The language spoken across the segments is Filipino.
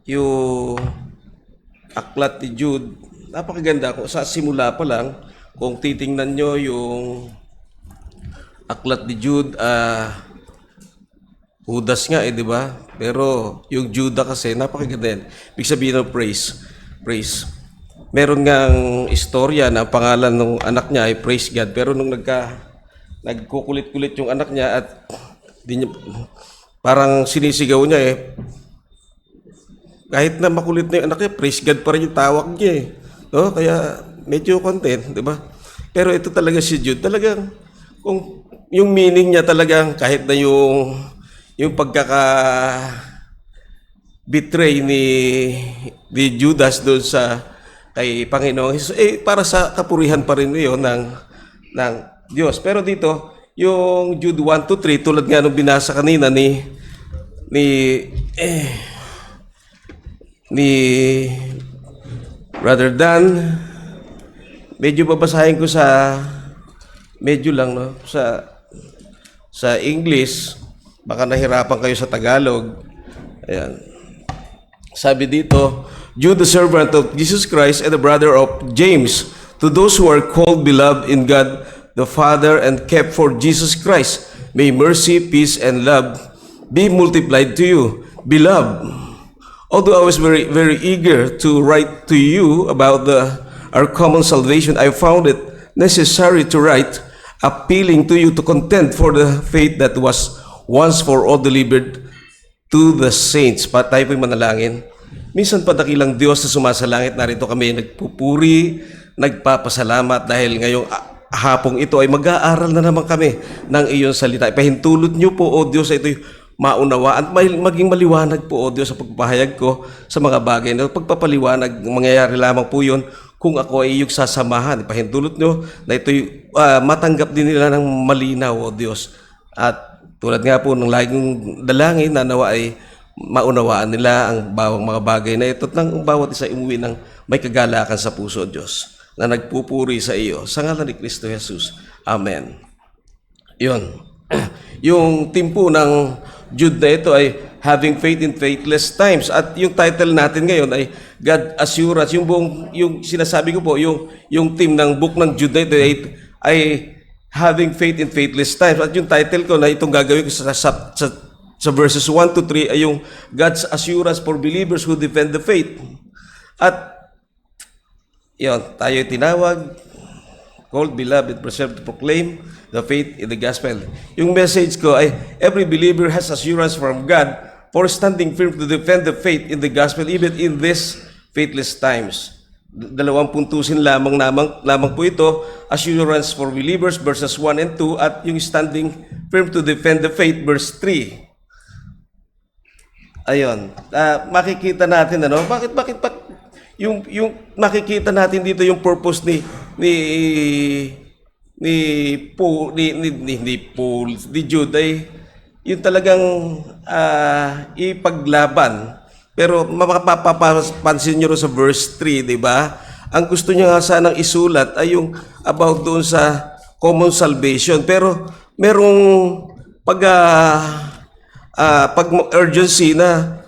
yung aklat ni Jude, napakaganda ko. Sa simula pa lang, kung titingnan nyo yung aklat ni Jude, Judas nga di ba? Pero yung Judah kasi, napakaganda yan. Ibig sabihin ng praise. Praise. Meron ngang istorya na ang pangalan ng anak niya ay Praise God. Pero nung nagkukulit-kulit yung anak niya at di niya, parang sinisigaw niya kahit na makulit na yung anak niya, Praise God pa rin yung tawag niya No? Kaya medyo content, di ba? Pero ito talaga si Jude, talagang kung yung meaning niya talagang kahit na yung pagkaka-betray ni Judas doon sa kay Panginoong Jesus, para sa kapurihan pa rin yun ng Diyos. Pero dito, yung Jude 1 to 3, tulad nga nung binasa kanina ni Brother Dan, medyo babasahin ko medyo lang no sa English, baka nahirapan kayo sa Tagalog. Ayan. Sabi dito, Jude, the servant of Jesus Christ and the brother of James, to those who are called beloved in God the Father and kept for Jesus Christ, may mercy, peace, and love be multiplied to you. Beloved, although I was very, very eager to write to you about our common salvation, I found it necessary to write, appealing to you to contend for the faith that was once for all delivered to the saints. Tayo po'y manalangin. Minsan pa dakilang Diyos na sumasalangit, narito kami nagpupuri, nagpapasalamat dahil ngayong hapong ito ay mag-aaral na naman kami ng iyong salita. Ipahintulot niyo po, O Diyos, ito'y maunawaan at maging maliwanag po, O Diyos, sa pagpapahayag ko sa mga bagay na pagpapaliwanag, mangyayari lamang po yun kung ako ay iyong sasamahan. Ipahintulot nyo na ito'y matanggap din nila ng malinaw, O Diyos. At tulad nga po ng laging dalangin na nawa ay maunawaan nila ang bawang mga bagay na ito at nang bawat isa umuwi ng may kagalakan sa puso, O Diyos, na nagpupuri sa iyo. Sa ngalan ni Kristo Jesus. Amen. Yun. Yung timpo ng Jude na ito ay Having Faith in Faithless Times. At yung title natin ngayon ay God Assurance. Yung sinasabi ko po, yung team ng book ng Jude na ito ay Having Faith in Faithless Times. At yung title ko na itong gagawin ko sa verses 1 to 3 ay yung God's Assurance for Believers who Defend the Faith. At yun, tayo tinawag, called, beloved, preserved to proclaim the faith in the gospel. Yung message ko ay, every believer has assurance from God for standing firm to defend the faith in the gospel even in these faithless times. 2 puntusin lamang po ito, assurance for believers, verses 1 and 2, at yung standing firm to defend the faith, verse 3. Ayun, makikita natin, bakit yung makikita natin dito yung purpose ni Jude ay yung talagang ipaglaban. Pero mapapansin nyo sa verse 3, di ba? Ang gusto niya nga sanang isulat ay yung about doon sa common salvation. Pero merong pag-urgency na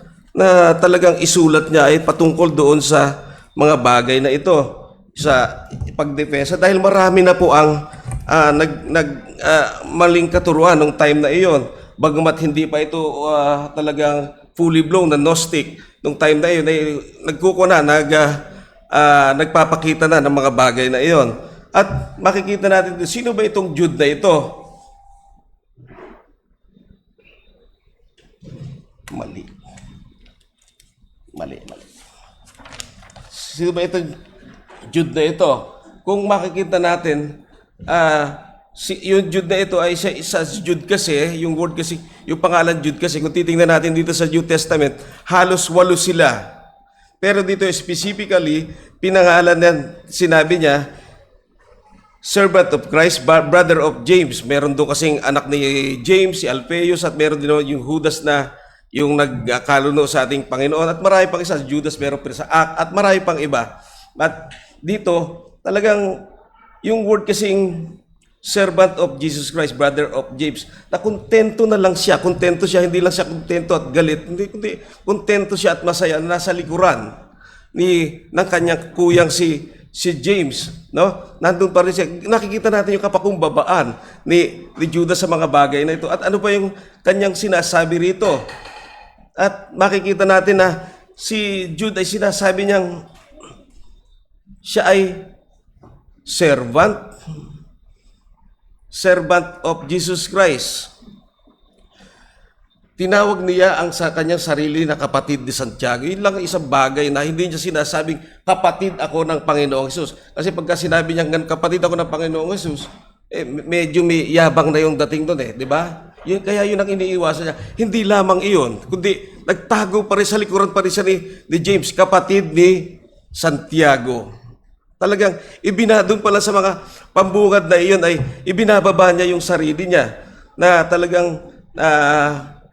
talagang isulat niya ay patungkol doon sa mga bagay na ito sa pagdepensa dahil marami na po ang maling katuruan nung time na iyon, bagamat hindi pa ito talagang fully blown na Gnostic nung time na iyon ay nagpapakita na ng mga bagay na iyon. At makikita natin sino ba itong Jude na ito. Mali. Sino ba ito Jude na ito? Kung makikita natin, yung Jude na ito ay sa Jude kasi, yung word kasi, yung pangalan Jude kasi, kung titingnan natin dito sa New Testament, halos 8 sila. Pero dito specifically, pinangalan niya, sinabi niya, servant of Christ, brother of James. Meron doon kasing anak ni James, si Alphaeus, at meron din yung Judas na yung nagkaluno sa ating Panginoon. At marami pang isa, Judas, meron pa sa at marami pang iba. At dito, talagang yung word kasing servant of Jesus Christ, brother of James, na kontento na lang siya, hindi lang siya kontento at galit, kundi kontento siya at masaya na nasa likuran ng kanyang kuyang si James, no? Nandun pa rin siya. Nakikita natin yung kapakumbabaan ni Judas sa mga bagay na ito. At ano pa yung kanyang sinasabi rito? At makikita natin na si Jude ay sinasabi niyang siya ay servant of Jesus Christ. Tinawag niya ang sa kanyang sarili na kapatid ni Santiago. Yun lang isang bagay na hindi niya sinasabing kapatid ako ng Panginoong Hesus. Kasi pagka sinabi niya kapatid ako ng Panginoong Hesus, medyo may yabang na yung dating doon di ba? Kaya yun ang iniiwasan niya. Hindi lamang iyon, kundi nagtago pa rin sa likuran pa rin siya ni James, kapatid ni Santiago. Talagang doon pala sa mga pambungad na iyon ay ibinababa niya yung sarili niya na talagang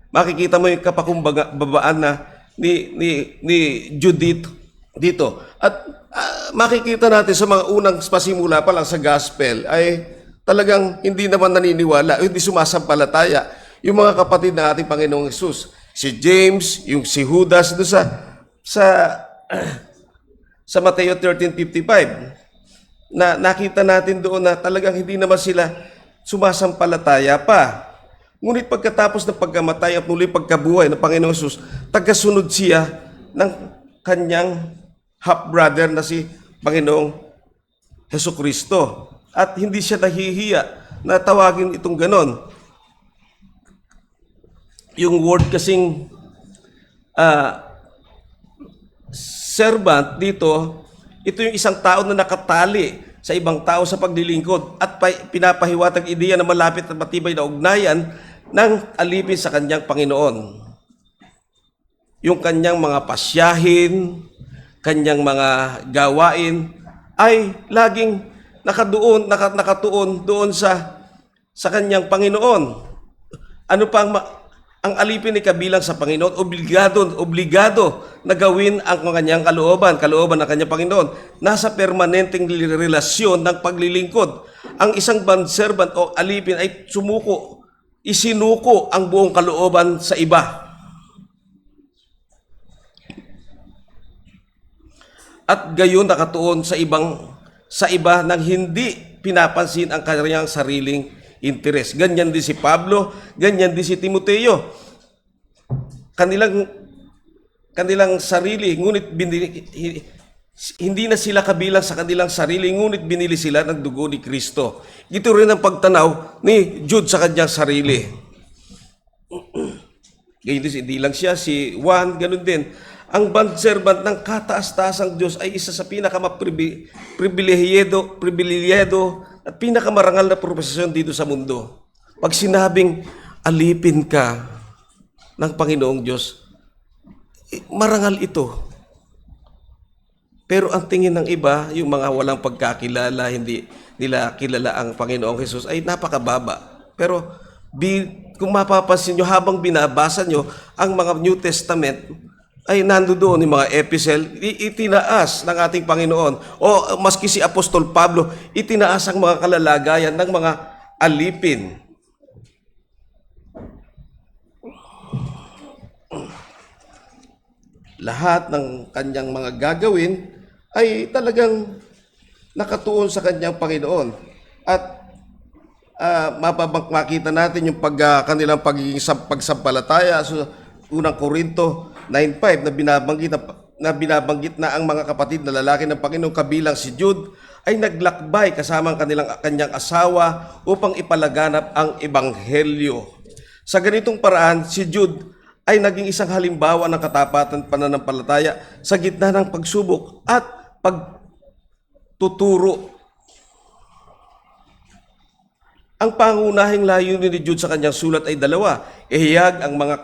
makikita mo yung kapakumbabaan na ni Judith dito. At makikita natin sa mga unang pasimula pa lang sa gospel ay talagang hindi naman naniniwala, hindi sumasampalataya yung mga kapatid ng ating Panginoong Hesus. Si James, yung si Judas doon sa Mateo 13:55, na nakita natin doon na talagang hindi naman sila sumasampalataya pa. Ngunit pagkatapos ng pagkamatay at muli pagkabuhay ng Panginoong Hesus, tagasunod siya ng kanyang half-brother na si Panginoong Hesukristo. At hindi siya nahihiya na tawagin itong ganon. Yung word kasing servant dito, ito yung isang tao na nakatali sa ibang tao sa paglilingkod at pinapahiwatag ideya na malapit at matibay na ugnayan ng alipin sa kanyang Panginoon. Yung kanyang mga pasyahin, kanyang mga gawain ay laging nakatuon doon sa kanyang Panginoon. Ano pa ang alipin ay kabilang sa Panginoon, obligado na gawin ang kanyang kalooban ng kanyang Panginoon. Nasa permanenteng relasyon ng paglilingkod. Ang isang bondservant o alipin ay isinuko ang buong kalooban sa iba. At gayon nakatuon sa iba nang hindi pinapansin ang kanyang sariling interes. Ganyan din si Pablo, ganyan din si Timoteo. Kanilang sarili, ngunit hindi na sila kabilang sa kanilang sarili, ngunit binili sila ng dugo ni Kristo. Ito rin ang pagtanaw ni Jude sa kanyang sarili. Ganyan din, hindi lang siya, si Juan, ganun din. Ang bondservant ng kataas-taasang Diyos ay isa sa pinakamapribilehyado at pinakamarangal na propesyon dito sa mundo. Pag sinabing alipin ka ng Panginoong Diyos, marangal ito. Pero ang tingin ng iba, yung mga walang pagkakilala, hindi nila kilala ang Panginoong Hesus, ay napakababa. Pero kung mapapansin nyo, habang binabasa nyo ang mga New Testament, ay nandoon yung mga epistle, itinaas ng ating Panginoon. O maski si Apostol Pablo, itinaas ang mga kalalagayan ng mga alipin. Lahat ng kanyang mga gagawin ay talagang nakatuon sa kanyang Panginoon. At makita natin yung kanilang pagiging pagsampalataya. So, unang Korinto 9:5 na binabanggit na ang mga kapatid na lalaki ng Panginoon kabilang si Jude ay naglakbay kasama ang kanyang asawa upang ipalaganap ang ebanghelyo. Sa ganitong paraan, si Jude ay naging isang halimbawa ng katapatan pananampalataya sa gitna ng pagsubok at pagtuturo. Ang pangunahing layunin ni Jude sa kanyang sulat ay dalawa: ihayag ang mga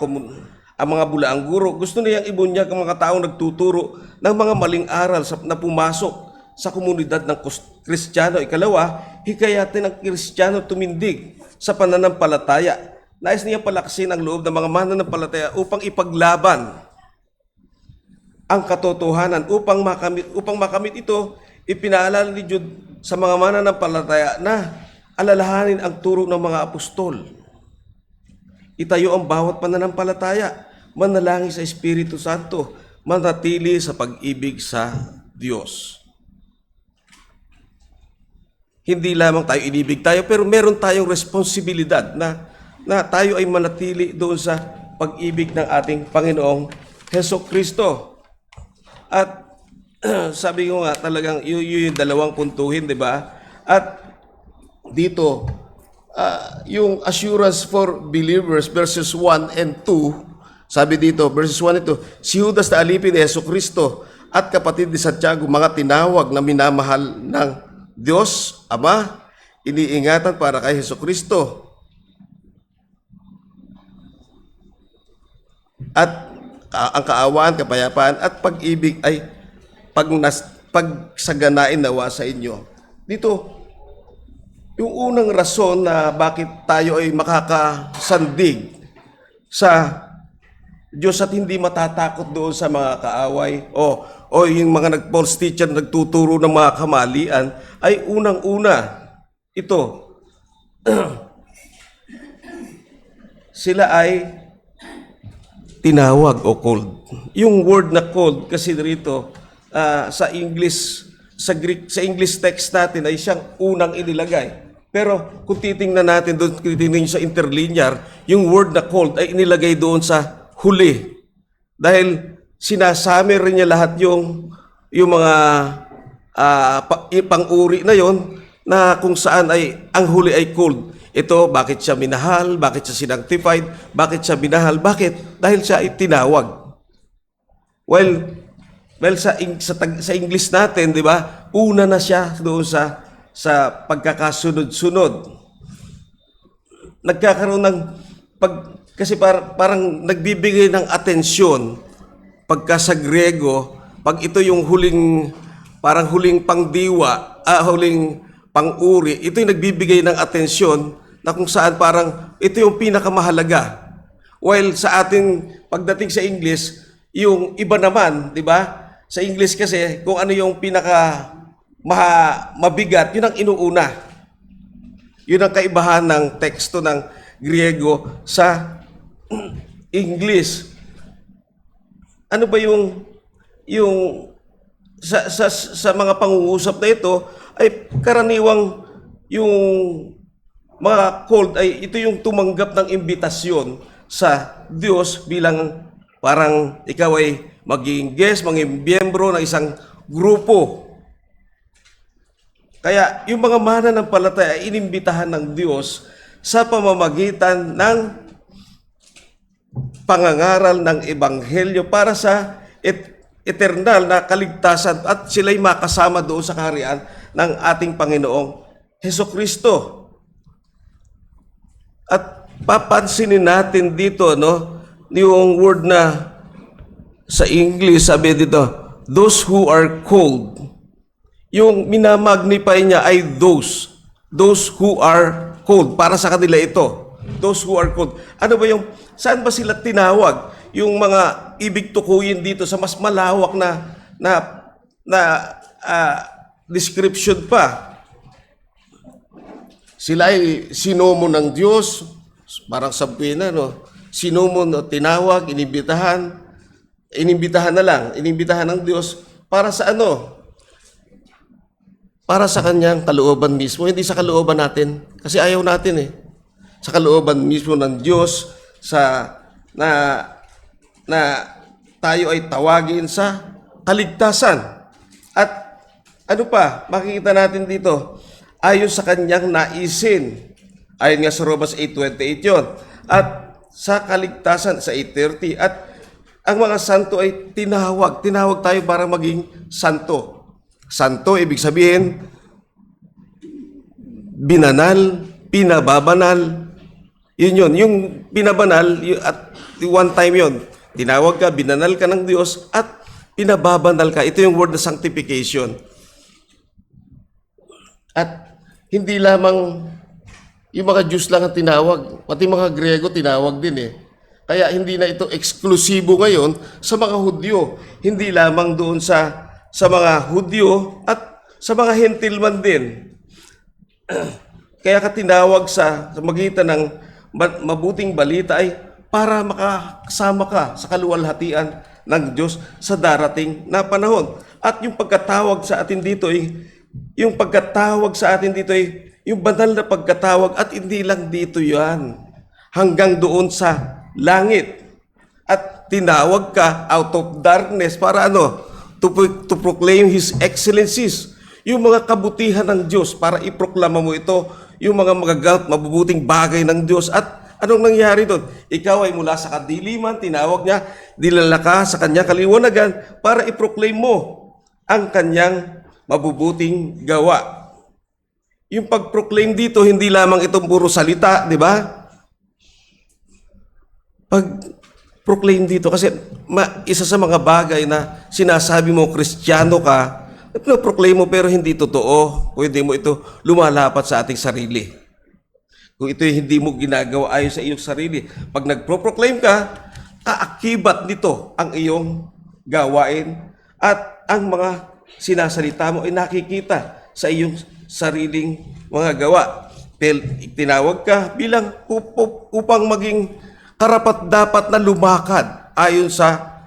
bulaang guro. Gusto niyang ibunyag ang mga taong nagtuturo ng mga maling aral na pumasok sa komunidad ng Kristiyano. Ikalawa, hikayatin ang Kristiyano tumindig sa pananampalataya. Nais niya palaksin ang loob ng mga mananampalataya upang ipaglaban ang katotohanan. Upang makamit ito, ipinaalala ni Jude sa mga mananampalataya na alalahanin ang turo ng mga apostol. Itayo ang bawat pananampalataya, manalangin sa Espiritu Santo, manatili sa pag-ibig sa Diyos. Hindi lamang tayo inibig tayo, pero meron tayong responsibilidad na tayo ay manatili doon sa pag-ibig ng ating Panginoong Hesukristo. At sabi ko nga talagang yung dalawang puntuhin, di ba? At dito, yung assurance for believers verses 1 and 2, sabi dito, verses 1 and 2, si Judas na alipin ni Hesukristo at kapatid ni Santiago, mga tinawag na minamahal ng Diyos, Ama, iniingatan para kay Hesukristo. At ang kaawaan, kapayapaan at pag-ibig ay pagsaganain nawa sa inyo. Dito, yung unang rason na bakit tayo ay makakasandig sa Diyos at hindi matatakot doon sa mga kaaway o yung mga nag-false teacher nagtuturo ng mga kamalian ay unang-una ito. Sila ay tinawag o called. Yung word na called kasi dito sa English, sa Greek, sa English text natin ay siyang unang inilagay. Pero kung titingnan natin doon, titingnan sa interlinear, yung word na called ay inilagay doon sa huli. Dahil sinasami rin niya lahat yung mga pang-uri na yon na kung saan ay ang huli ay called. Ito, bakit siya minahal? Bakit siya sinactified? Bakit siya minahal? Bakit? Dahil siya ay tinawag. Well sa English natin, di ba? Una na siya doon sa pagkakasunod-sunod. Nagkakaroon ng kasi parang nagbibigay ng atensyon pagka sa Grego, pag ito yung huling pangdiwa, huling pang-uri, ito yung nagbibigay ng atensyon na kung saan parang ito yung pinakamahalaga. While sa ating pagdating sa English, yung iba naman, di ba? Sa English kasi, kung ano yung mabigat, yun ang inuuna. Yun ang kaibahan ng teksto ng Griego sa English. Ano ba yung sa mga pangungusap na ito ay karaniwang yung mga called ay ito yung tumanggap ng imbitasyon sa Diyos bilang parang ikaw ay magiging guest, maging miyembro ng isang grupo. Kaya yung mga mananampalataya ay inimbitahan ng Diyos sa pamamagitan ng pangangaral ng Ebanghelyo para sa eternal na kaligtasan at sila'y makasama doon sa kaharian ng ating Panginoong Hesukristo. At papansinin natin dito, yung word na sa English, sabi dito, those who are called. Yung minamagnify niya ay those who are called. Para sa kanila ito. Those who are called. Ano ba saan ba sila tinawag? Yung mga ibig tukuyin dito sa mas malawak na description pa. Sila ay sinumo ng Diyos, parang sabihin na, sinumo, tinawag, inimbitahan ng Diyos para sa para sa kanyang kalooban mismo, hindi sa kalooban natin. Kasi ayaw natin sa kalooban mismo ng Diyos na tayo ay tawagin sa kaligtasan. At ano pa, makikita natin dito, ayon sa kanyang naisin. Ayon nga sa Romans 8:28 yun. At sa kaligtasan, sa 8:30. At ang mga santo ay tinawag tayo para maging santo. Santo, ibig sabihin, binanal, pinababanal. Yun. Yung pinabanal, at one time yun. Tinawag ka, binanal ka ng Diyos, at pinababanal ka. Ito yung word na sanctification. At hindi lamang yung mga Diyos lang ang tinawag. Pati mga Grego tinawag din Kaya hindi na ito eksklusibo ngayon sa mga Hudyo. Hindi lamang doon sa mga Hudyo at sa mga Hentil man din. kaya ka tinawag sa magitan ng mabuting balita ay para makasama ka sa kaluwalhatian ng Diyos sa darating na panahon. At yung pagkatawag sa atin dito ay yung banal na pagkatawag, at hindi lang dito yan, hanggang doon sa langit. At tinawag ka out of darkness para to proclaim His excellencies, yung mga kabutihan ng Diyos, para iproklama mo ito, yung mga magagamit, mabubuting bagay ng Diyos. At anong nangyari doon? Ikaw ay mula sa kadiliman, tinawag niya, dinala ka sa kanyang kaliwanagan para iproclaim mo ang kanyang mabubuting gawa. Yung pag-proclaim dito, hindi lamang itong puro salita, di ba? Pag-proclaim dito, kasi isa sa mga bagay na sinasabi mo, Kristiyano ka, proclaim mo pero hindi totoo. Pwede mo ito lumalapat sa ating sarili. Kung ito hindi mo ginagawa ayon sa iyong sarili. Pag nagpro-proclaim ka, aakibat nito ang iyong gawain at ang mga sinasalita mo ay nakikita sa iyong sariling mga gawa. Tinawag ka bilang upang maging karapat-dapat na lumakad ayon sa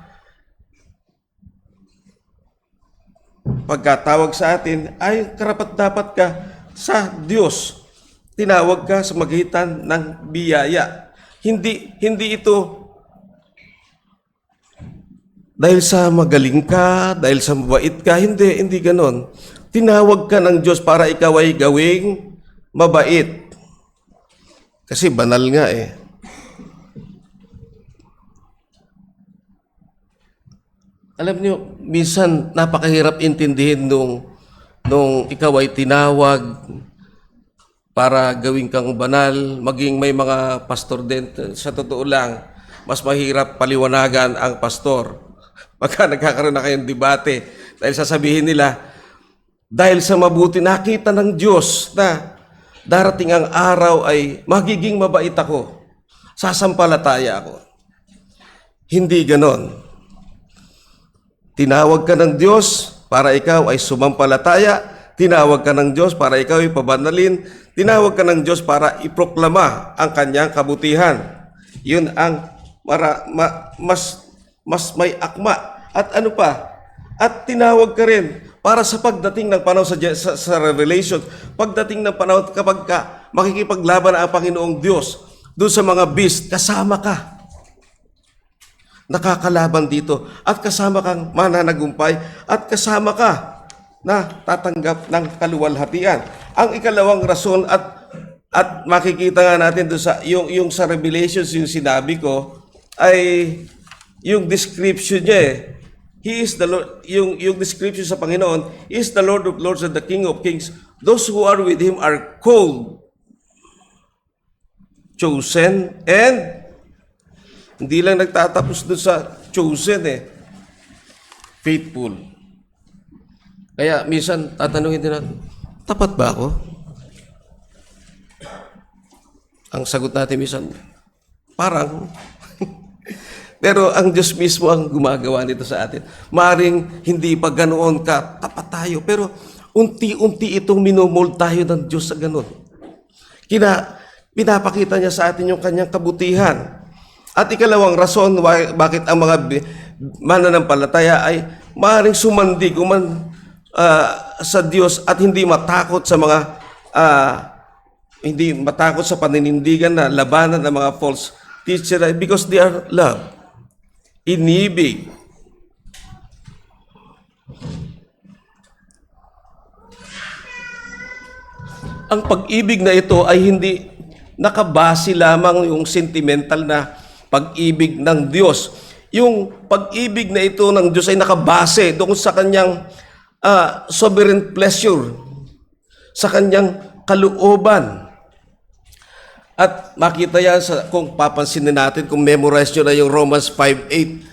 pagkatawag sa atin, ay karapat-dapat ka sa Diyos. Tinawag ka sa magitan ng biyaya. Hindi ito dahil sa magaling ka, dahil sa mabait ka, hindi ganon. Tinawag ka ng Diyos para ikaw ay gawing mabait. Kasi banal nga eh. Alam niyo, minsan napakahirap intindihin nung ikaw ay tinawag para gawin kang banal, maging may mga pastor din. Sa totoo lang, mas mahirap paliwanagan ang pastor. Pagka nagkakaroon na kayong debate, dahil sasabihin nila, dahil sa mabuti nakita ng Diyos na darating ang araw ay magiging mabait ako, sasampalataya ako. Hindi ganon. Tinawag ka ng Diyos para ikaw ay sumampalataya. Tinawag ka ng Diyos para ikaw ay pabanalin. Tinawag ka ng Diyos para iproklama ang kanyang kabutihan. Yun ang mas may akma. At ano pa? At tinawag ka rin para sa pagdating ng panahon sa Revelation, pagdating ng panahon kapag makikipaglaban ang Panginoong Diyos, doon sa mga beast, kasama ka. Nakakalaban dito at kasama kang mananagumpay at kasama ka na tatanggap ng kaluwalhatian. Ang ikalawang rason at makikita nga natin doon sa yung sa Revelations, yung sinabi ko ay yung description niya eh. He is the Lord, yung description sa Panginoon, He is the Lord of Lords and the King of Kings. Those who are with Him are called, chosen, and hindi lang nagtatapos doon sa chosen eh. Faithful. Kaya minsan tatanungin din natin, tapat ba ako? Ang sagot natin minsan, parang. Pero ang Diyos mismo ang gumagawa nito sa atin. Maaring hindi pa ganoon ka, tapat tayo. Pero unti-unti itong minomold tayo ng Diyos sa ganoon. Pinapakita niya sa atin yung kanyang kabutihan. At ikalawang rason bakit ang mga mananampalataya ay maaaring sumandig sa Diyos at hindi matakot sa hindi matakot sa paninindigan na labanan ng mga false teacher because they are loved. Inibig. Ang pag-ibig na ito ay hindi nakabase lamang yung sentimental na pag-ibig ng Diyos. Yung pag-ibig na ito ng Diyos ay nakabase doon sa kanyang sovereign pleasure, sa kanyang kalooban. At makita yan kung papansinin natin, kung memorize nyo na yung Romans 5:6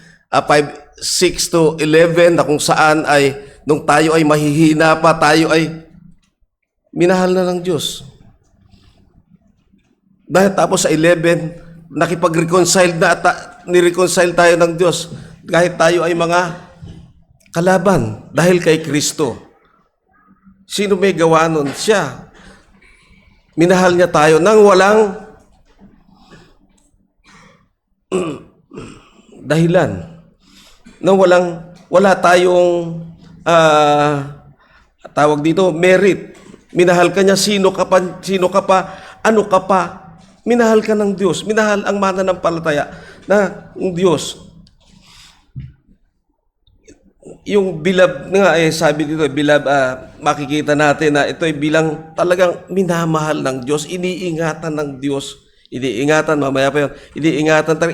to 11, na kung saan ay nung tayo ay mahihina pa, tayo ay minahal na ng Diyos. Dahil tapos sa 11, nakipag-reconcile na at nireconcile tayo ng Diyos kahit tayo ay mga kalaban dahil kay Kristo. Sino may gawa nun? Siya. Minahal niya tayo nang walang dahilan. Nang wala tayong tawag dito, merit. Minahal ka niya, sino ka pa, ano ka pa. Minahal ka ng Diyos. Minahal ang mananampalataya na ng Diyos. Yung beloved nga, sabi dito, beloved, makikita natin na ito ay bilang talagang minamahal ng Diyos, iniingatan ng Diyos, mamaya pa yun,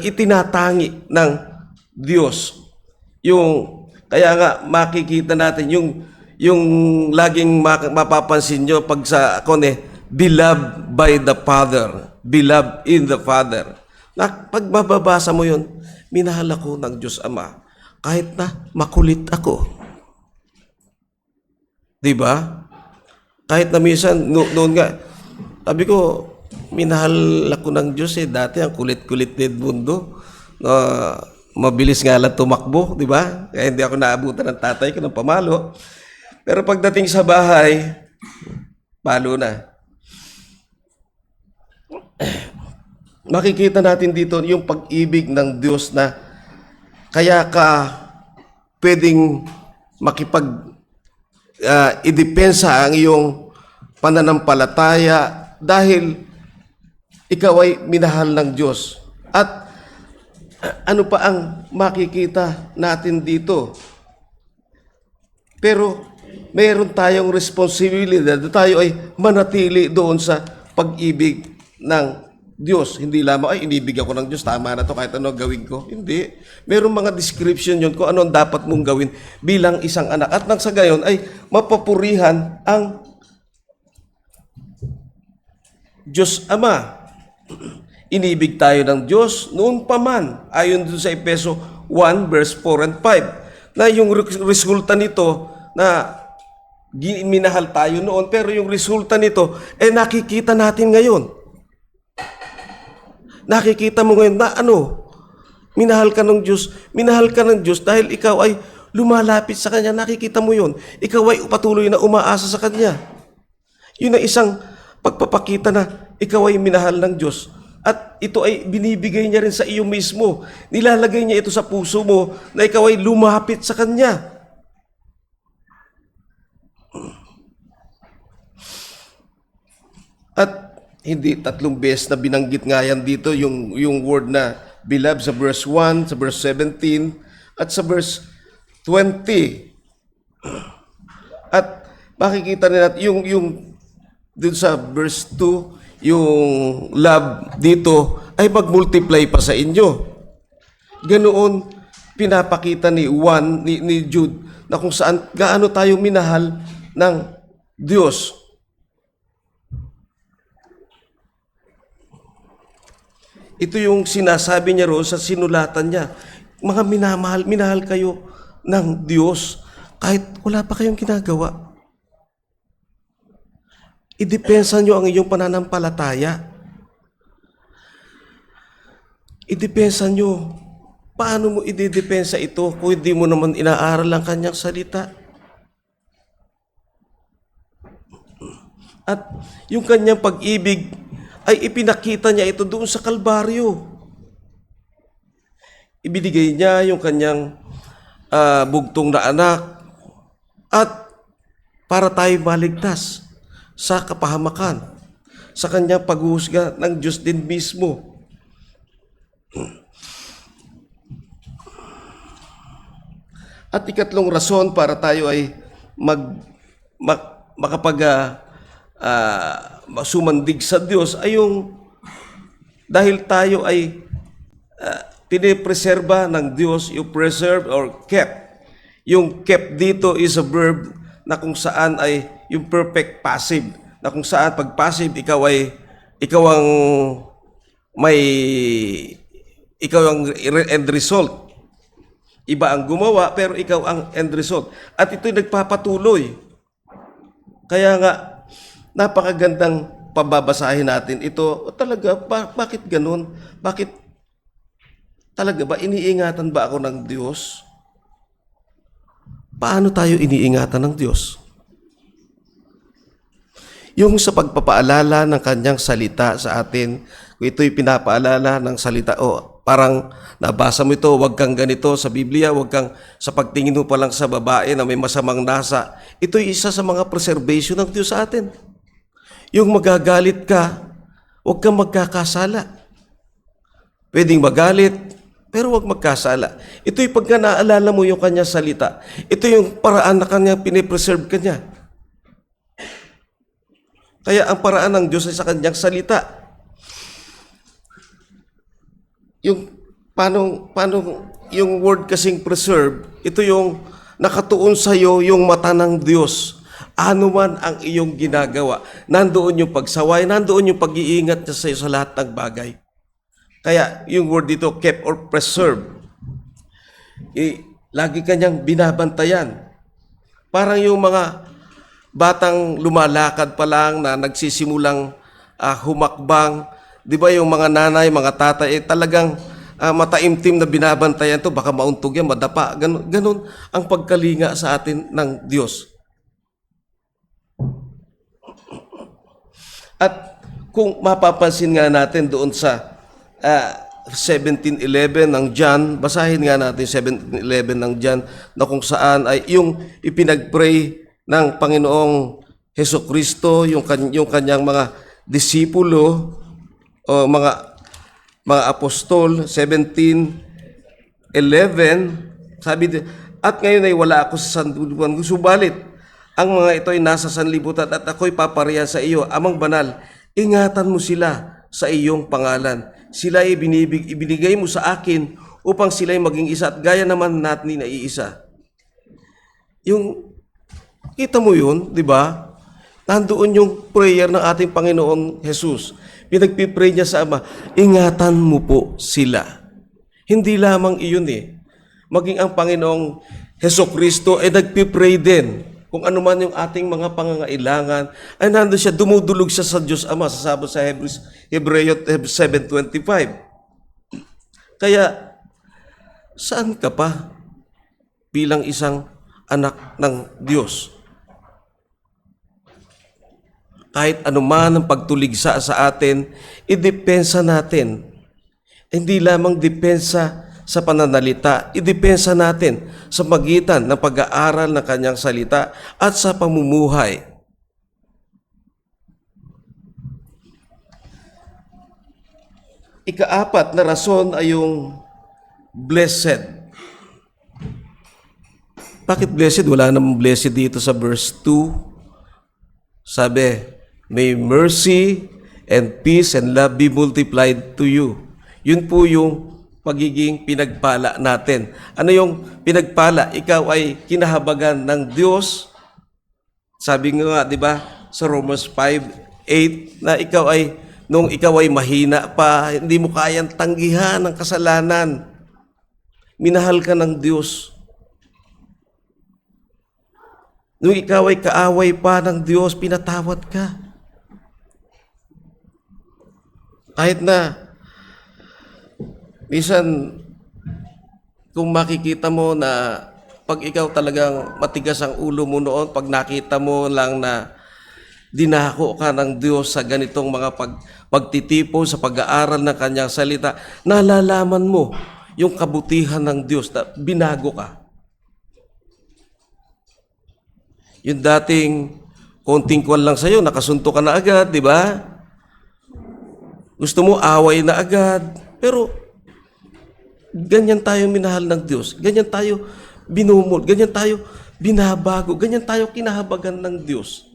itinatangi ng Diyos. Kaya nga, makikita natin yung laging mapapansin nyo pag sa beloved by the Father, beloved in the Father. Pag mababasa mo yun, minahal ako ng Diyos Ama. Kahit na makulit ako. Diba? Kahit na minsan, noon nga, sabi ko, minahal ako ng Diyos dati ang kulit-kulit din mundo. Mabilis nga lang tumakbo, diba? Kaya hindi ako naabutan ng tatay ko ng pamalo. Pero pagdating sa bahay, palo na. Makikita natin dito yung pag-ibig ng Diyos na kaya ka pwedeng idepensa ang iyong pananampalataya dahil ikaw ay minahal ng Diyos. At ano pa ang makikita natin dito? Pero mayroon tayong responsibilidad na tayo ay manatili doon sa pag-ibig ng Diyos. Hindi lamang, ay inibig ako ng Diyos, tama na to kahit ano gawin ko. Hindi. Mayroong mga description yun kung ano ang dapat mong gawin bilang isang anak. At nang sa gayon ay mapapurihan ang Diyos Ama. Inibig tayo ng Diyos noon pa man, ayon dun sa Efeso 1 verse 4 and 5, na yung resulta nito na minahal tayo noon, pero yung resulta nito nakikita natin ngayon. Nakikita mo ngayon na minahal ka ng Diyos dahil ikaw ay lumalapit sa Kanya, nakikita mo yun. Ikaw ay patuloy na umaasa sa Kanya. Yun ay isang pagpapakita na ikaw ay minahal ng Diyos. At ito ay binibigay niya rin sa iyo mismo. Nilalagay niya ito sa puso mo na ikaw ay lumapit sa Kanya. At hindi 3 beses na binanggit nga yan dito, yung word na beloved sa verse 1, sa verse 17, at sa verse 20. At makikita natin yung dun sa verse 2, yung love dito ay mag-multiply pa sa inyo. Ganoon pinapakita ni Juan, ni Jude, na kung saan gaano tayo minahal ng Diyos. Ito yung sinasabi niya roon sa sinulatan niya. Mga minahal kayo ng Diyos kahit wala pa kayong ginagawa. Idepensa nyo ang iyong pananampalataya. Idepensa nyo. Paano mo idedepensa ito kung hindi mo naman inaaral ang Kanyang salita? At yung Kanyang pag-ibig ay ipinakita niya ito doon sa Kalbaryo. Ibinigay niya yung Kanyang bugtong na anak at para tayo maligtas sa kapahamakan, sa Kanyang paghuhusga ng Diyos din mismo. At ikatlong rason para tayo ay sumandig sa Diyos ay yung dahil tayo ay pinipreserba ng Diyos, yung preserve or kept. Yung kept dito is a verb na kung saan ay yung perfect passive, na kung saan pag passive ikaw ang end result. Iba ang gumawa pero ikaw ang end result. At ito'y nagpapatuloy. Kaya nga napakagandang pababasahin natin ito. Talaga, bakit ganun? Bakit talaga ba iniingatan ba ako ng Diyos? Paano tayo iniingatan ng Diyos? Yung sa pagpapaalala ng kanyang salita sa atin, kung ito'y pinapaalala ng salita, parang nabasa mo ito, wag kang ganito sa Biblia, wag kang sa pagtingin mo pa lang sa babae na may masamang nasa. Ito'y isa sa mga preservation ng Diyos sa atin. Yung magagalit ka, wag kang magkakasala. Pwedeng magalit, pero wag magkasala. Ito'y pagka naalala mo yung kanyang salita. Ito yung paraan na kanyang pinipreserve kanya. Kaya ang paraan ng Diyos ay sa kanyang salita. Yung paano yung word kasing preserve, ito yung nakatuon sa iyo yung mata ng Diyos. Ano man ang iyong ginagawa, nandoon yung pagsaway, nandoon yung pag-iingat niya sa iyo sa lahat ng bagay. Kaya yung word dito, kept or preserve, lagi kanyang binabantayan. Parang yung mga batang lumalakad pa lang na nagsisimulang humakbang, di ba yung mga nanay, mga tatay, talagang mataimtim na binabantayan to, baka mauntog yan, madapa. Ganun ang pagkalinga sa atin ng Diyos. At kung mapapansin nga natin doon sa 17:11 ng John, basahin nga natin 17:11 ng John, na kung saan ay yung ipinagpray ng Panginoong Hesukristo, yung kanyang mga disipulo o mga apostol. 17:11, sabi, at ngayon ay wala ako sa sanlibutan, subalit ang mga ito ay nasa sanlibutan at ako'y paparihan sa iyo, Amang Banal, ingatan mo sila sa iyong pangalan. Sila ay ibinigay mo sa akin upang sila ay maging isa at gaya naman natin na iisa. Yung kita mo yun, di ba? Nandoon yung prayer ng ating Panginoong Jesus. Pinagpipray niya sa Ama, ingatan mo po sila. Hindi lamang iyon maging ang Panginoong Hesukristo ay nagpipray din. Kung ano man yung ating mga pangangailangan, ay nandun siya, dumudulog siya sa Diyos Ama, sasabot sa Hebreo 7:25. Kaya, saan ka pa bilang isang anak ng Diyos? Kahit anuman ang pagtuligsa sa atin, idepensa natin. Hindi lamang depensa sa pananalita, idepensa natin sa magitan ng pag-aaral ng kanyang salita at sa pamumuhay. Ika-apat na rason ay yung blessed. Bakit blessed? Wala namang blessed dito sa verse 2. Sabi, may mercy and peace and love be multiplied to you. Yun po yung pagiging pinagpala natin. Ano yung pinagpala? Ikaw ay kinahabagan ng Diyos. Sabi nga, di ba, sa Romans 5:8, na nung ikaw ay mahina pa, hindi mo kayang tanggihan ang kasalanan. Minahal ka ng Diyos. Nung ikaw ay kaaway pa ng Diyos, pinatawad ka. Kahit na minsan, kung makikita mo na pag ikaw talagang matigas ang ulo mo noon, pag nakita mo lang na dinako ka ng Diyos sa ganitong mga pagtitipon sa pag-aaral ng kanyang salita, nalalaman mo yung kabutihan ng Diyos na binago ka. Yung dating konting kwan lang sa'yo, nakasunto ka na agad, di ba? Gusto mo away na agad, pero ganyan tayo minahal ng Diyos. Ganyan tayo binumol. Ganyan tayo binabago. Ganyan tayo kinahabagan ng Diyos.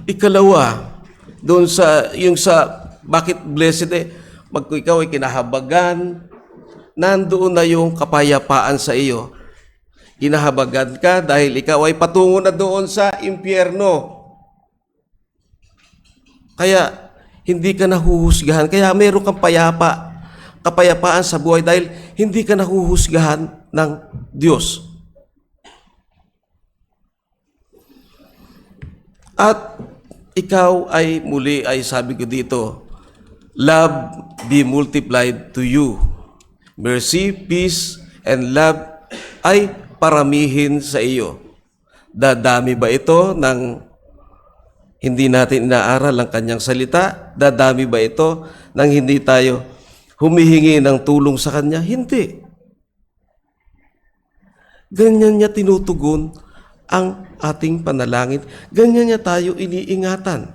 Ikalawa, doon sa bakit blessed kung ikaw ay kinahabagan, nandoon na yung kapayapaan sa iyo. Kinahabagan ka dahil ikaw ay patungo na doon sa impyerno. Kaya, hindi ka nahuhusgahan. Kaya meron kang kapayapaan sa buhay dahil hindi ka nahuhusgahan ng Diyos. At ikaw ay muli ay sabi ko dito, love be multiplied to you. Mercy, peace, and love ay paramihin sa iyo. Dadami ba ito ng Hindi natin inaaral ang kanyang salita. Dadami ba ito nang hindi tayo humihingi ng tulong sa kanya? Hindi. Ganyan niya tinutugon ang ating panalangin. Ganyan niya tayo iniingatan.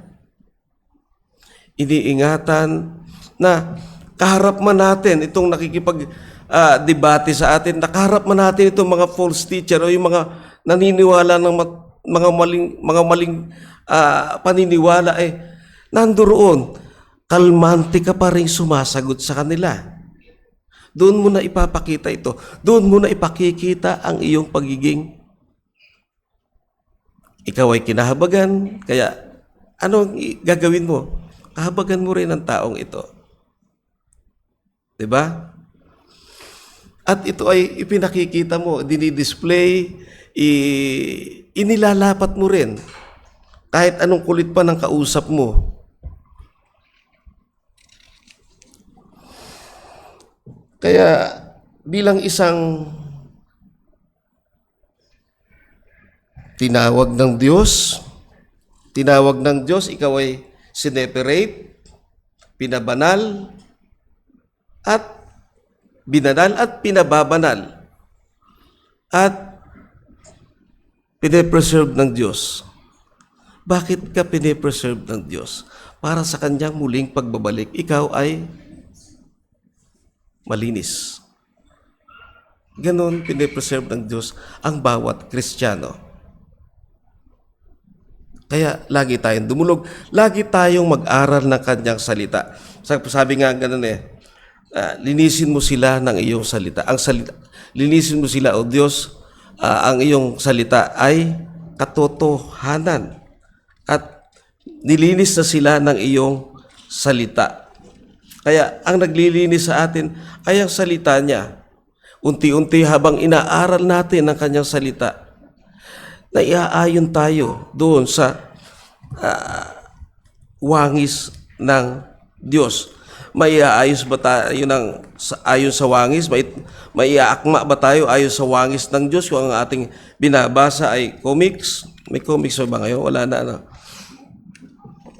Iniingatan na kaharap man natin itong nakikipag-debate sa atin, nakaharap man natin itong mga false teacher o yung mga naniniwala ng mga maling paniniwala, nandoon, kalmante ka pa rin sumasagot sa kanila. Doon mo na ipapakita ito. Doon mo na ipakikita ang iyong pagiging ikaw ay kinahabagan. Kaya anong gagawin mo? Kahabagan mo rin ang taong ito. Diba? At ito ay ipinakikita mo, dinidisplay, inilalapat mo rin. Kahit anong kulit pa ng kausap mo. Kaya bilang isang tinawag ng Diyos, ikaw ay sineperate, pinabanal, at binanal at pinababanal. At pinipreserve ng Diyos. Bakit ka pinipreserve ng Diyos? Para sa kanyang muling pagbabalik, ikaw ay malinis. Ganon pinipreserve ng Diyos ang bawat Kristiyano. Kaya lagi tayong dumulog, lagi tayong mag-aral ng kanyang salita. Sabi nga ganun linisin mo sila ng iyong salita. Linisin mo sila, O Diyos, ang iyong salita ay katotohanan. At nilinis na sila ng iyong salita. Kaya ang naglilinis sa atin ay ang salita niya. Unti-unti habang inaaral natin ang kanyang salita, na iaayon tayo doon sa wangis ng Diyos. May aayos ba tayo ayon sa wangis? May iaakma ba tayo ayon sa wangis ng Diyos? Kung ang ating binabasa ay comics, may comics ba ngayon? Wala na.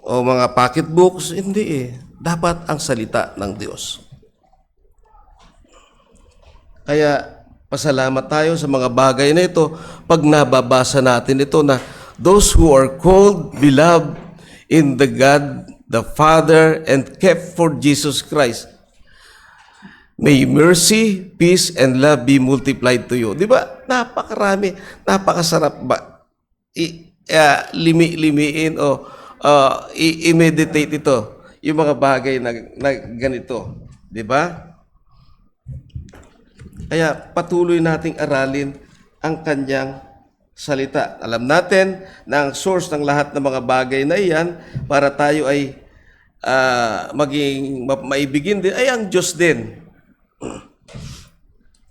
O mga pocketbooks? Hindi Dapat ang salita ng Diyos. Kaya pasalamat tayo sa mga bagay na ito pag nababasa natin ito na those who are called, beloved in the God, the Father, and kept for Jesus Christ, may mercy, peace, and love be multiplied to you. Di ba? Napakarami, napakasarap ba? Limiin o i-meditate ito, yung mga bagay na ganito. Di ba? Kaya patuloy nating aralin ang kanyang salita. Alam natin na ang source ng lahat ng mga bagay na iyan para tayo ay maibigin din ay ang Diyos din.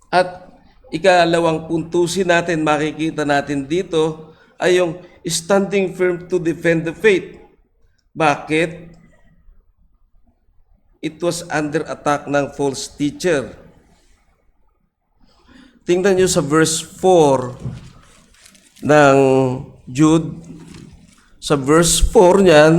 At ikalawang puntusin natin, makikita natin dito ay yung standing firm to defend the faith. Bakit? It was under attack ng false teacher. Tingnan nyo sa verse 4 ng Jude. Sa verse 4 niyan,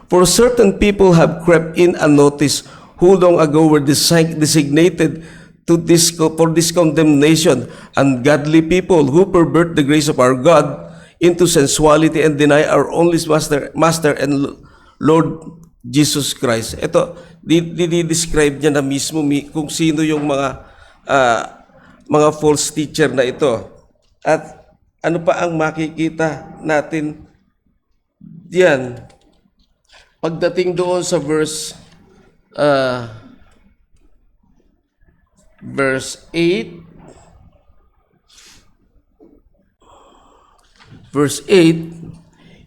for certain people have crept in unnoticed who long ago were designated for this condemnation, ungodly people who pervert the grace of our God into sensuality and deny our only Master and Lord Jesus Christ. Ito, dinidescribe niya na mismo kung sino yung mga false teacher na ito. At ano pa ang makikita natin diyan? Pagdating doon sa verse 8,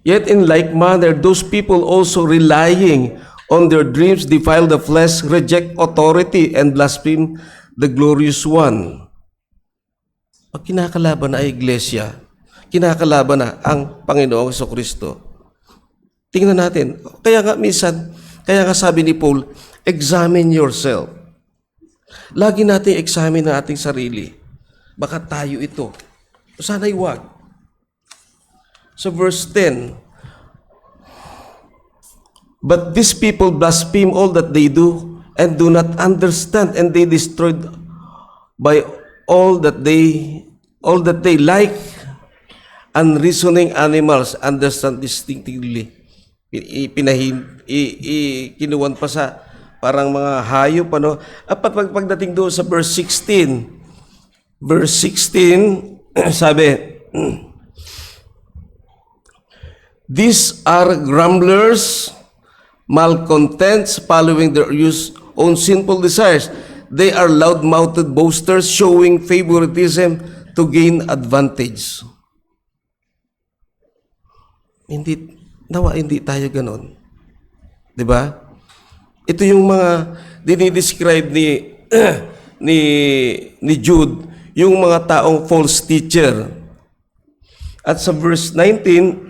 yet in like manner, those people also relying on their dreams defile the flesh, reject authority, and blaspheme the glorious one. Pag kinakalaban na ay iglesia, kinakalaban na ang Panginoong Jesucristo. Tingnan natin. Kaya nga sabi ni Paul, examine yourself. Lagi natin examine ang ating sarili. Baka tayo ito. Sana'y wag. So verse 10, But these people blaspheme all that they do and do not understand, and they destroyed by all that they like. Unreasoning animals understand distinctively. Kinuwan pa sa parang mga hayop, ano. At pagdating doon sa verse 16, sabi, these are grumblers, malcontents, following their own sinful desires. They are loud-mouthed boasters, showing favoritism to gain advantage. Hindi tayo ganon. 'Di ba? Ito yung mga dinidescribe ni Jude, yung mga taong false teacher. At sa verse 19,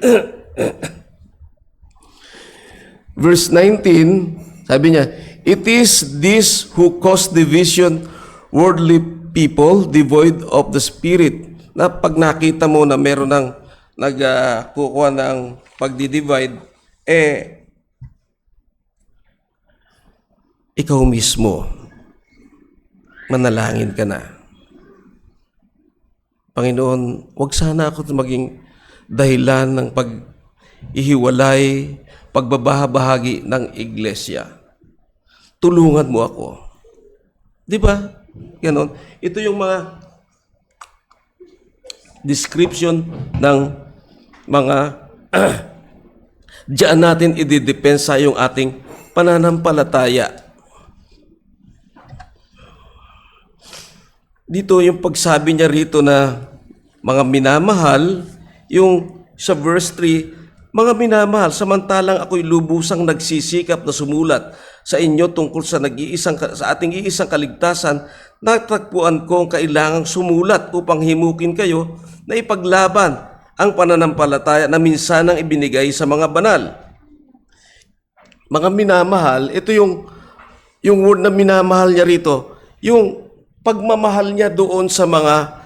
verse 19, sabi niya, it is this who cause division, worldly people, devoid of the Spirit. Na pag nakita mo na meron ng nagkukuha ng pagdi-divide, ikaw mismo, manalangin ka na. Panginoon, wag sana ako maging dahilan ng pag-ihiwalay, pagbabahabahagi ng iglesia. Tulungan mo ako. Di ba? Ganon. Ito yung mga description ng mga diyan natin ididepensa yung ating pananampalataya. Dito yung pagsabi niya rito na mga minamahal, yung sa verse 3, mga minamahal, samantalang ako'y lubusang nagsisikap na sumulat sa inyo tungkol sa ating iisang kaligtasan, natagpuan ko ang kailangang sumulat upang himukin kayo na ipaglaban ang pananampalataya na minsanang ibinigay sa mga banal. Mga minamahal, ito yung word na minamahal niya rito, yung pagmamahal niya doon sa mga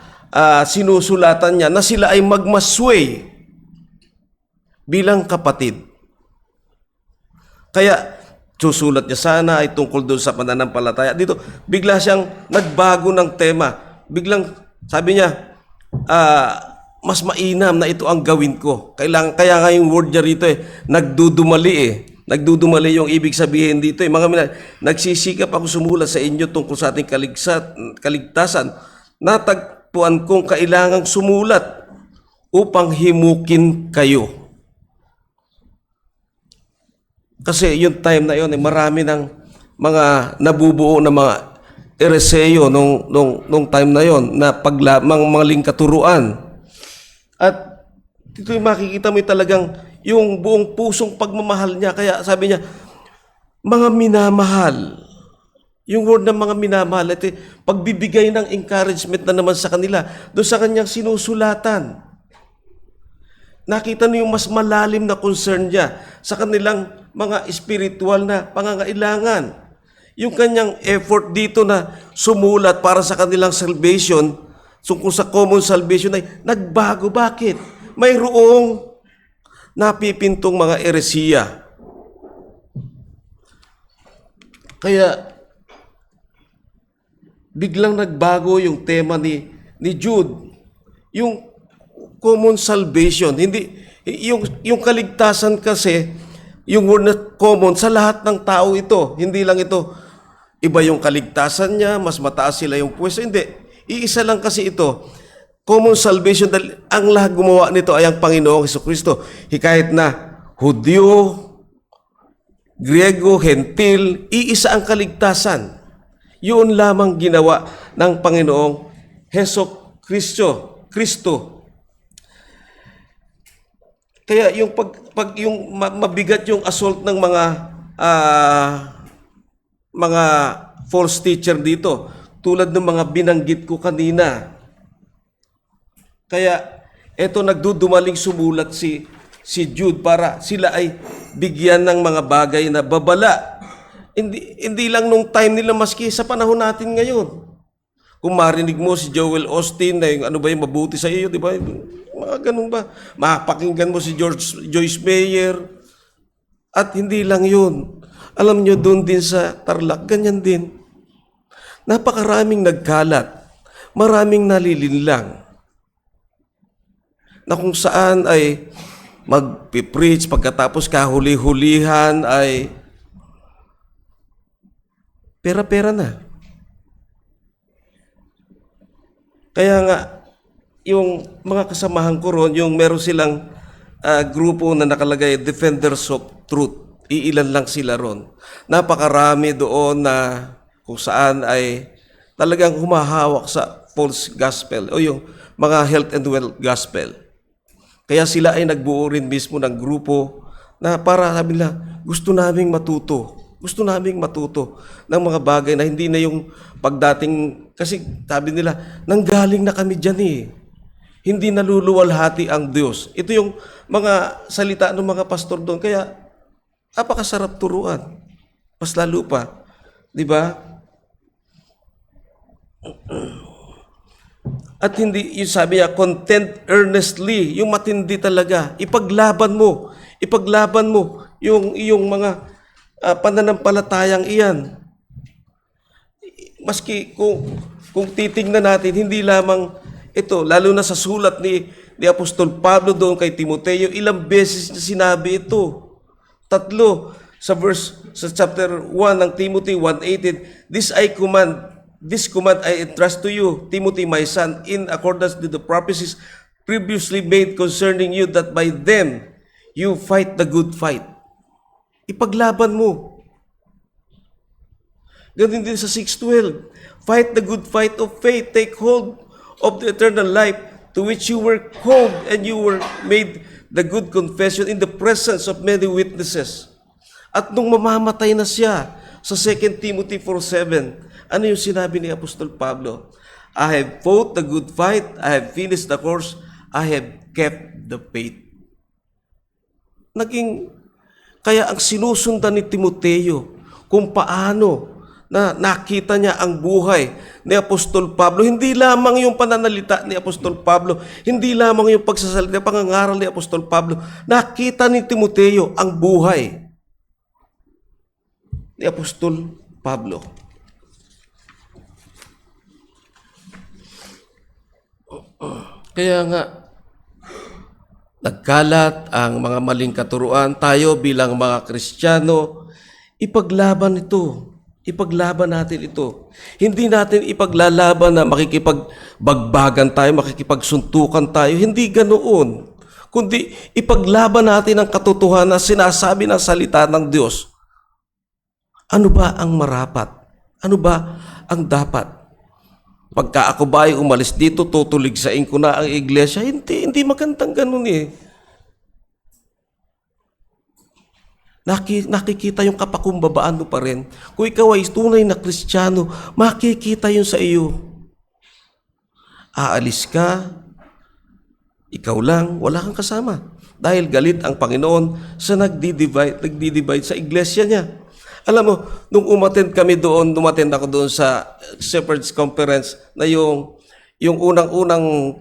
sinusulatan niya na sila ay magmasway bilang kapatid. Kaya susulat niya sana ay tungkol doon sa pananampalataya. Dito, bigla siyang nagbago ng tema. Biglang sabi niya, mas mainam na ito ang gawin ko. Kaya nga yung word niya rito nagdudumali Nagdudumali yung ibig sabihin dito. Mga nagsisikap ako sumulat sa inyo tungkol sa ating kaligtasan. Natagpuan kong kailangang sumulat upang himukin kayo. Kasi yung time na yun, marami ng mga nabubuo na mga ereseyo nung time na yon na mga lingkaturuan. At dito makikita mo talagang yung buong pusong pagmamahal niya. Kaya sabi niya, mga minamahal. Yung word ng mga minamahal, ito pagbibigay ng encouragement na naman sa kanila doon sa kanyang sinusulatan. Nakita niyo yung mas malalim na concern niya sa kanilang mga spiritual na pangangailangan. Yung kanyang effort dito na sumulat para sa kanilang salvation, tungkol sa common salvation ay nagbago. Bakit? Mayroong napipintong mga eresiya. Kaya biglang nagbago yung tema ni Jude. Yung common salvation, hindi yung kaligtasan kasi, yung word na common sa lahat ng tao ito. Hindi lang ito iba yung kaligtasan niya, mas mataas sila yung pwesto. Hindi. Iisa lang kasi ito. Common salvation, dahil ang lahat gumawa nito ay ang Panginoong Jesucristo. Kahit na Hudyo, Griego, Hentil, iisa ang kaligtasan. Yun lamang ginawa ng Panginoong Jesucristo. Kaya yung yung mabigat yung assault ng mga false teacher dito, tulad ng mga binanggit ko kanina. Kaya eto nagdudumaling sumulat si Jude para sila ay bigyan ng mga bagay na babala. Hindi lang nung time nila, maski sa panahon natin ngayon. Kung marinig mo si Joel Osteen na yung ano ba yung mabuti sa iyo, di ba? Mga ganun ba? Mapakinggan mo si Joyce Meyer. At hindi lang yun. Alam nyo, doon din sa Tarlac, ganyan din. Napakaraming nagkalat. Maraming nalilinlang. Na kung saan ay mag-preach, pagkatapos kahuli-hulihan ay pera-pera na. Kaya nga, yung mga kasamahan ko ron, yung meron silang grupo na nakalagay, Defenders of Truth. Iilan lang sila ron. Napakarami doon na kung saan ay talagang humahawak sa false gospel o yung mga health and wealth gospel. Kaya sila ay nagbuo rin mismo ng grupo na para sabi nila, gusto naming matuto. Gusto naming matuto ng mga bagay na hindi na yung pagdating, kasi sabi nila, nanggaling na kami dyan eh. Hindi naluluwalhati ang Diyos. Ito yung mga salita ng mga pastor doon. Kaya, napakasarap turuan. Mas lalo pa. Di ba? At hindi, yung sabi niya, contend earnestly, yung matindi talaga. Ipaglaban mo yung mga pananampalatayang iyan. Maski kung titingnan natin, hindi lamang ito, lalo na sa sulat ni Apostol Pablo doon kay Timoteo, ilang beses niya sinabi ito. 3 sa chapter 1 ng Timothy 1:18, This command I entrust to you, Timothy my son, in accordance with the prophecies previously made concerning you, that by them you fight the good fight. Ipaglaban mo. Ganun din sa 6:12. Fight the good fight of faith. Take hold of the eternal life to which you were called and you were made the good confession in the presence of many witnesses. At nung mamamatay na siya sa 2 Timothy 4:7, ano yung sinabi ni Apostol Pablo? I have fought the good fight, I have finished the course, I have kept the faith. Kaya ang sinusundan ni Timoteo, kung paano na nakita niya ang buhay ni Apostol Pablo, hindi lamang yung pananalita ni Apostol Pablo, hindi lamang yung pagsasalita, pangangaral ni Apostol Pablo, nakita ni Timoteo ang buhay ni Apostol Pablo. Kaya nga, nagkalat ang mga maling katuruan. Tayo bilang mga Kristiyano, ipaglaban ito. Ipaglaban natin ito. Hindi natin ipaglalaban na makikipagbagbagan tayo, makikipagsuntukan tayo. Hindi ganoon. Kundi ipaglaban natin ang katotohanan na sinasabi ng salita ng Diyos. Ano ba ang marapat? Ano ba ang dapat? Pagka ako ba ay umalis dito, tutuligsain ko na ang iglesia. Hindi magandang ganun eh. Nakikita yung kapakumbabaan mo pa rin. Kung ikaw ay tunay na Kristiyano, makikita yun sa iyo. Aalis ka, ikaw lang, wala kang kasama. Dahil galit ang Panginoon sa nagdi-divide sa iglesia niya. Alam mo, nung umattend ako doon sa Shepherd's Conference na yung unang-unang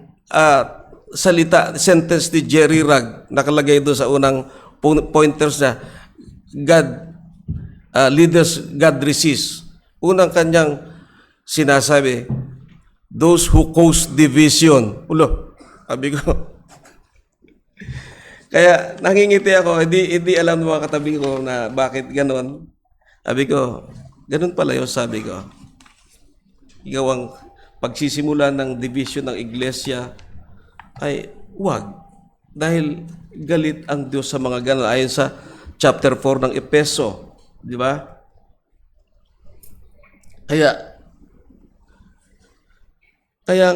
sentence ni Jerry Rugg, nakalagay doon sa unang pointers na leaders God resist. Unang kanyang sinasabi, those who cause division. Ulo, sabi ko. Kaya nangingiti ako, hindi alam ng mga katabi ko na bakit ganon. Sabi ko, ganun pala yun, sabi ko. Ikaw ang pagsisimula ng division ng iglesia ay huwag. Dahil galit ang Diyos sa mga ganun. Ayon sa chapter 4 ng Epeso. Di ba? Kaya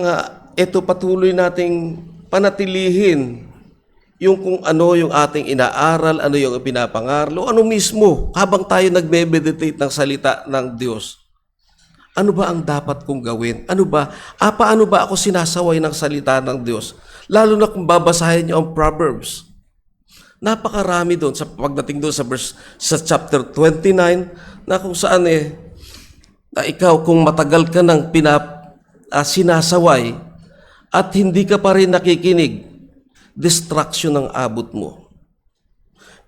nga, ito patuloy nating panatilihin yung kung ano yung ating inaaral, ano yung pinapangaral, ano mismo, habang tayo nagme-meditate ng salita ng Diyos. Ano ba ang dapat kong gawin? Paano ba ako sinasaway ng salita ng Diyos? Lalo na kung babasahin niyo ang Proverbs. Napakarami doon, sa pagdating doon sa chapter 29, na kung saan na ikaw kung matagal ka ng sinasaway at hindi ka pa rin nakikinig, distraction ang abot mo.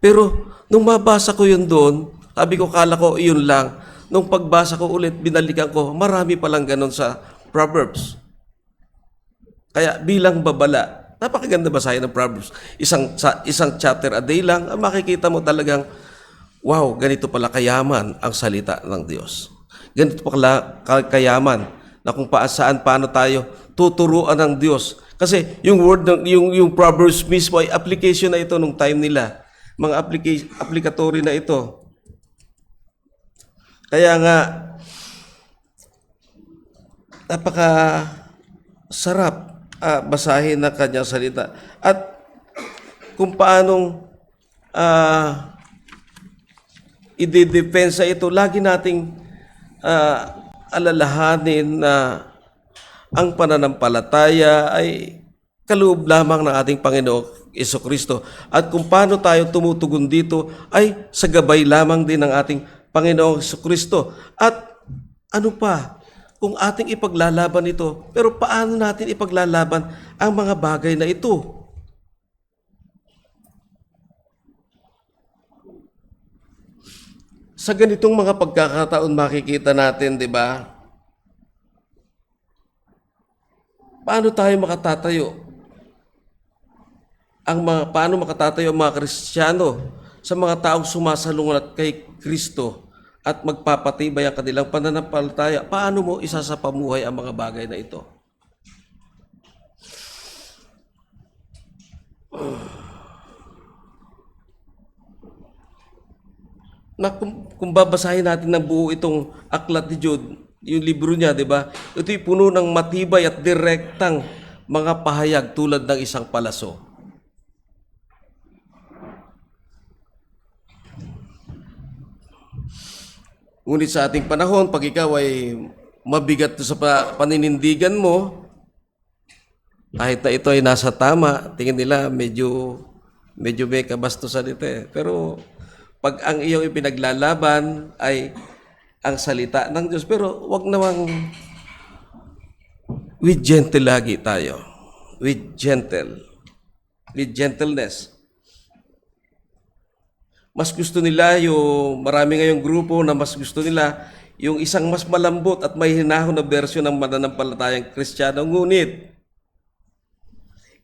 Pero nung mabasa ko yun doon, sabi ko, kala ko yun lang. Nung pagbasa ko ulit, binalikan ko, marami palang ganun sa Proverbs. Kaya bilang babala, napakaganda basahin ng Proverbs. Isang chapter a day lang, makikita mo talagang, wow, ganito pala kayaman ang salita ng Diyos. Ganito pala kayaman na kung paano tayo tuturuan ng Diyos. Kasi yung word yung Proverbs mismo ay application na ito nung time nila. Mga applicatory na ito. Kaya nga napaka sarap basahin ng kanyang salita. At kung paanong idedepensa ito, lagi nating alalahanin na ang pananampalataya ay kaloob lamang ng ating Panginoong Jesucristo. At kung paano tayo tumutugon dito ay sa gabay lamang din ng ating Panginoong Jesucristo. At ano pa, kung ating ipaglalaban ito, pero paano natin ipaglalaban ang mga bagay na ito? Sa ganitong mga pagkakataon makikita natin, di ba? Paano tayo makatatayo? Paano makatatayo ang mga Kristiyano sa mga taong sumasalungat kay Kristo at magpapatibay ang kanilang pananampalataya? Paano mo isasapamuhay ang mga bagay na ito? Na kung babasahin natin ng buo itong aklat ni Jude, yung libro niya, di ba? Ito'y puno ng matibay at direktang mga pahayag tulad ng isang palaso. Ngunit sa ating panahon, pag ikaw ay mabigat sa paninindigan mo, kahit na ito ay nasa tama, tingin nila medyo may kabastusan ito eh. Pero pag ang iyong ipinaglalaban ay ang salita ng Diyos, pero wag namang with gentle lagi tayo. With gentleness. Mas gusto nila yung marami ngayong grupo na mas gusto nila yung isang mas malambot at may hinahon na bersyon ng mananampalatayang Kristiyano. Ngunit,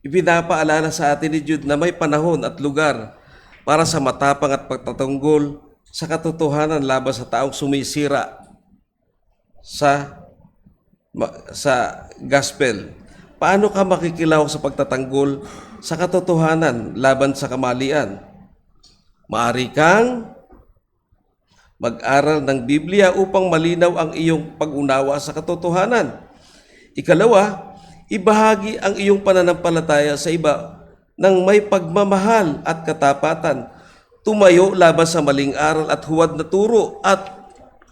ipinapaalala sa atin ni Jude na may panahon at lugar para sa matapang at pagtatanggol sa katotohanan laban sa taong sumisira sa gospel. Paano ka makikilahok sa pagtatanggol sa katotohanan laban sa kamalian? Maaari kang mag-aral ng Biblia upang malinaw ang iyong pag-unawa sa katotohanan. Ikalawa, ibahagi ang iyong pananampalataya sa iba ng may pagmamahal at katapatan. Tumayo laban sa maling aral at huwad na turo at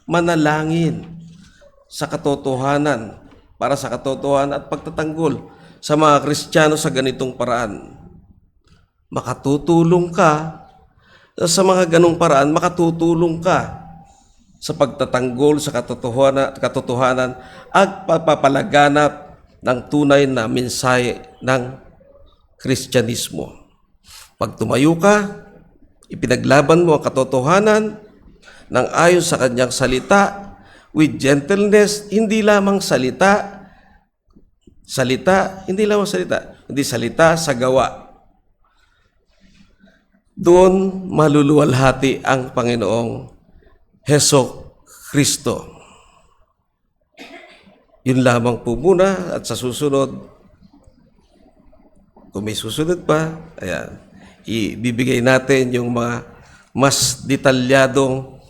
manalangin sa katotohanan, para sa katotohanan at pagtatanggol sa mga Kristiyano sa ganitong paraan. Makatutulong ka sa mga ganong paraan, makatutulong ka sa pagtatanggol sa katotohanan at papapalaganap ng tunay na mensahe ng Kristyanismo. Pag tumayo ka, ipinaglaban mo ang katotohanan ng ayon sa kanyang salita with gentleness, hindi salita sa gawa. Doon maluluwalhati ang Panginoong Heso Kristo. Yun lamang po muna, at sa susunod, kung may susunod pa, ayan, ibibigay natin yung mga mas detalyadong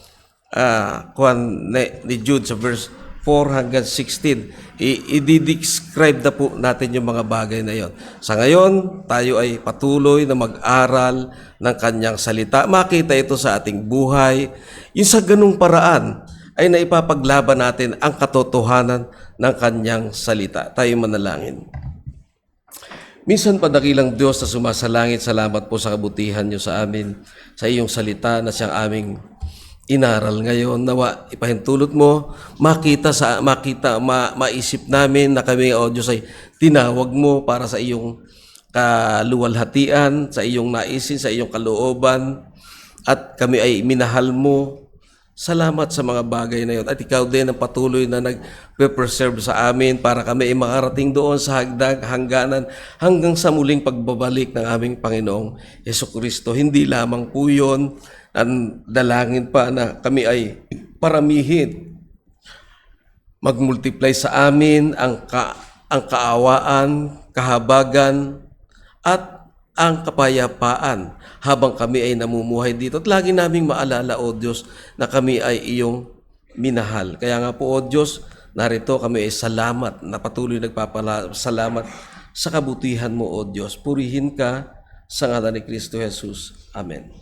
ni Jude sa verse 4 hanggang 16. I-describe na po natin yung mga bagay na yon. Sa ngayon, tayo ay patuloy na mag-aral ng kanyang salita. Makita ito sa ating buhay. Yung sa ganung paraan ay naipapaglaban natin ang katotohanan ng kanyang salita. Tayo manalangin. Minsan pa dakilang Diyos na sumasalangit, salamat po sa kabutihan niyo sa amin, sa iyong salita na siyang aming inaral ngayon. Nawa ipahintulot mo, maisip namin na kami, O Diyos, ay tinawag mo para sa iyong kaluwalhatian, sa iyong naisin, sa iyong kalooban. at kami ay minahal mo. Salamat sa mga bagay na yun. At ikaw din ang patuloy na nag-preserve sa amin para kami ay makarating doon sa hangganan hanggang sa muling pagbabalik ng aming Panginoong Jesucristo. Hindi lamang po yun, ang dalangin pa na kami ay paramihin, mag-multiply sa amin ang kaawaan, kahabagan, at ang kapayapaan habang kami ay namumuhay dito. At lagi naming maalala, O Diyos, na kami ay iyong minahal. Kaya nga po, O Diyos, narito kami ay salamat, na patuloy nagpapasalamat sa kabutihan mo, O Diyos. Purihin ka sa ngalan ni Kristo Jesus. Amen.